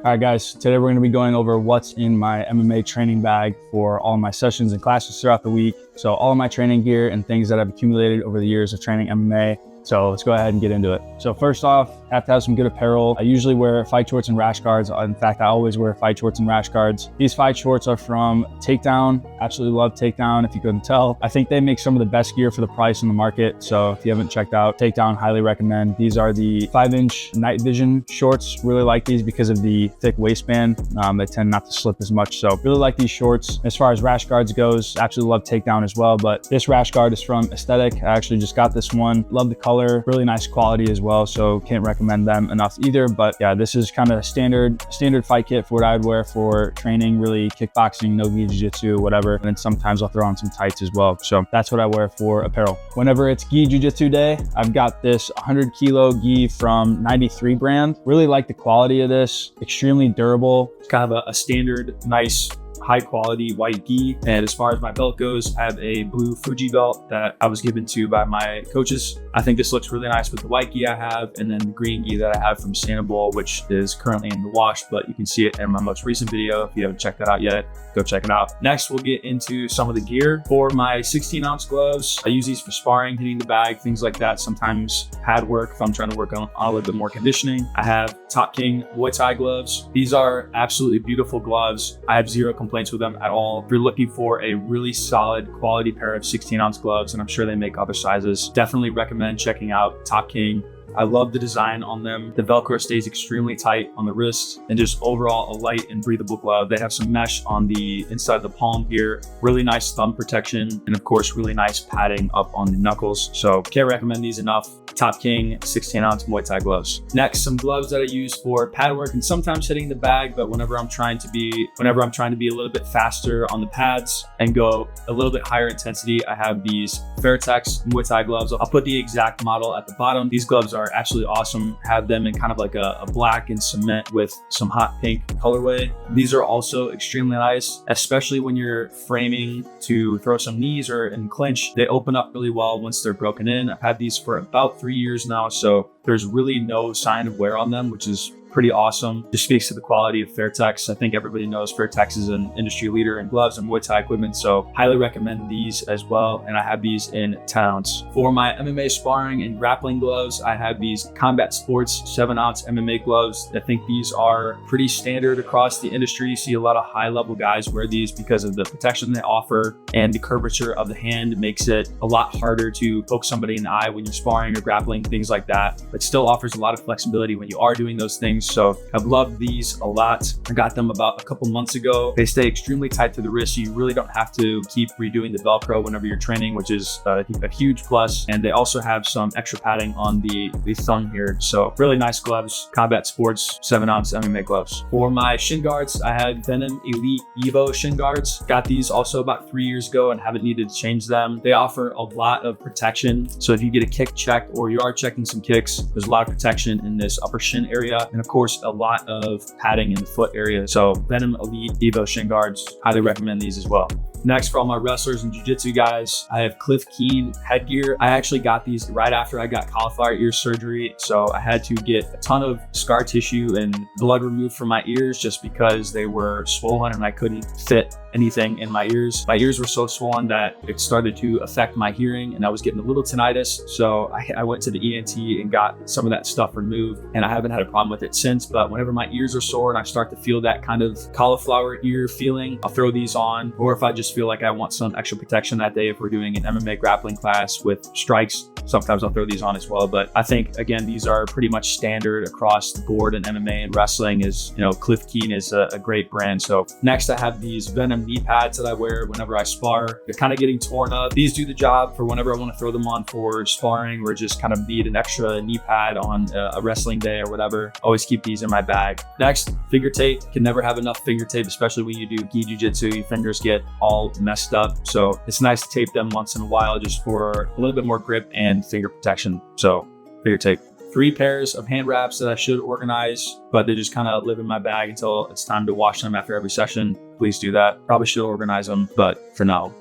All right, guys, today we're going to be going over what's in my MMA training bag for all of my sessions and classes throughout the week. So all of my training gear and things that I've accumulated over the years of training MMA. So let's go ahead and get into it. So first off, have to have some good apparel. I usually wear fight shorts and rash guards. In fact, I always wear fight shorts and rash guards. These fight shorts are from Takedown. Absolutely love Takedown, if you couldn't tell. I think they make some of the best gear for the price in the market. So if you haven't checked out Takedown, highly recommend. These are the 5-inch night vision shorts. Really like these because of the thick waistband. They tend not to slip as much. So really like these shorts. As far as rash guards goes, absolutely love Takedown as well. But this rash guard is from Aesthetic. I actually just got this one. Love the color. Really nice quality as well, so can't recommend them enough either. But yeah, this is kind of a standard fight kit for what I would wear for training, really kickboxing, no gi, jiu-jitsu, whatever. And then sometimes I'll throw on some tights as well. So that's what I wear for apparel. Whenever it's gi jiu-jitsu day, I've got this 100 kilo gi from 93 brand. Really like the quality of this, extremely durable. It's kind of a standard, nice, high quality white gi. And as far as my belt goes, I have a blue Fuji belt that I was given to by my coaches. I think this looks really nice with the white gi I have, and then the green gi that I have from Sandoval, which is currently in the wash, but you can see it in my most recent video. If you haven't checked that out yet, go check it out. Next, we'll get into some of the gear. For my 16-ounce gloves, I use these for sparring, hitting the bag, things like that. Sometimes pad work if I'm trying to work on a little bit more conditioning. I have Top King Muay Thai gloves. These are absolutely beautiful gloves. I have zero complaints with them at all. If you're looking for a really solid quality pair of 16-ounce gloves, and I'm sure they make other sizes, definitely recommend checking out Top King. I love the design on them. The Velcro stays extremely tight on the wrist, and just overall a light and breathable glove. They have some mesh on the inside of the palm here, really nice thumb protection, and of course, really nice padding up on the knuckles. So can't recommend these enough. Top King 16-ounce Muay Thai gloves. Next, some gloves that I use for pad work and sometimes hitting the bag, but whenever I'm trying to be a little bit faster on the pads and go a little bit higher intensity, I have these Fairtex Muay Thai gloves. I'll put the exact model at the bottom. These gloves are absolutely awesome. Have them in kind of like a black and cement with some hot pink colorway. These are also extremely nice, especially when you're framing to throw some knees or in clinch. They open up really well once they're broken in. I've had these for about 3 years now, so there's really no sign of wear on them, which is pretty awesome. Just speaks to the quality of Fairtex. I think everybody knows Fairtex is an industry leader in gloves and Muay Thai equipment, so highly recommend these as well. And I have these in 10 ounce. For my MMA sparring and grappling gloves, I have these Combat Sports 7-ounce MMA gloves. I think these are pretty standard across the industry. You see a lot of high level guys wear these because of the protection they offer, and the curvature of the hand makes it a lot harder to poke somebody in the eye when you're sparring or grappling, things like that. But still offers a lot of flexibility when you are doing those things. So I've loved these a lot. I got them about a couple months ago. They stay extremely tight to the wrist, so you really don't have to keep redoing the Velcro whenever you're training, which is a huge plus. And they also have some extra padding on the thumb here. So really nice gloves. Combat Sports 7-ounce MMA gloves. For my shin guards, I had Venom Elite Evo shin guards. Got these also about 3 years ago and haven't needed to change them. They offer a lot of protection. So if you get a kick checked or you are checking some kicks, there's a lot of protection in this upper shin area. And of course, a lot of padding in the foot area. So Venom Elite Evo shin guards, highly recommend these as well. Next, for all my wrestlers and jiu-jitsu guys, I have Cliff Keen headgear. I actually got these right after I got cauliflower ear surgery. So I had to get a ton of scar tissue and blood removed from my ears just because they were swollen and I couldn't fit anything in my ears. My ears were so swollen that it started to affect my hearing, and I was getting a little tinnitus. So I went to the ENT and got some of that stuff removed, and I haven't had a problem with it since. But whenever my ears are sore and I start to feel that kind of cauliflower ear feeling, I'll throw these on. Or if I just feel like I want some extra protection that day, if we're doing an MMA grappling class with strikes, sometimes I'll throw these on as well. But I think, again, these are pretty much standard across the board in MMA and wrestling. Is, you know, Cliff Keen is a great brand. So next, I have these Venom knee pads that I wear whenever I spar. They're kind of getting torn up. These do the job for whenever I want to throw them on for sparring or just kind of need an extra knee pad on a wrestling day or whatever. Always keep these in my bag. Next, finger tape. Can never have enough finger tape, especially when you do gi jiu-jitsu. Your fingers get all messed up. So it's nice to tape them once in a while just for a little bit more grip and finger protection. So finger tape. 3 pairs of hand wraps that I should organize, but they just kind of live in my bag until it's time to wash them after every session. Please do that. Probably should organize them, but for now,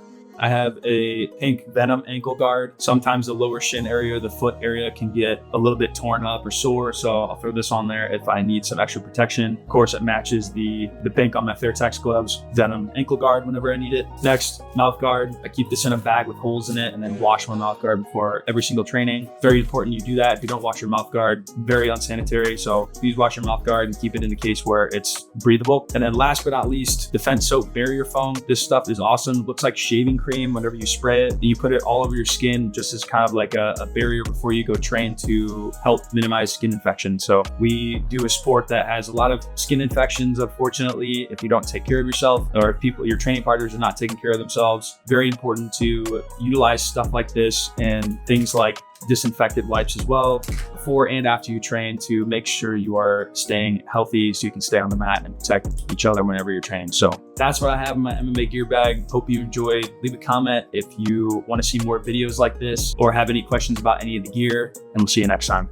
I have a pink Venom ankle guard. Sometimes the lower shin area, the foot area can get a little bit torn up or sore. So I'll throw this on there if I need some extra protection. Of course, it matches the pink on my Fairtex gloves, Venom ankle guard whenever I need it. Next, mouth guard. I keep this in a bag with holes in it and then wash my mouth guard before every single training. Very important you do that. If you don't wash your mouth guard, very unsanitary. So please wash your mouth guard and keep it in the case where it's breathable. And then last but not least, Defense Soap Barrier Foam. This stuff is awesome. Looks like shaving cream whenever you spray it. You put it all over your skin just as kind of like a barrier before you go train to help minimize skin infection. So we do a sport that has a lot of skin infections, unfortunately, if you don't take care of yourself or if your training partners are not taking care of themselves. Very important to utilize stuff like this and things like disinfected wipes as well before and after you train to make sure you are staying healthy so you can stay on the mat and protect each other whenever you're training. So that's what I have in my MMA gear bag. Hope you enjoyed. Leave a comment if you want to see more videos like this or have any questions about any of the gear, and we'll see you next time.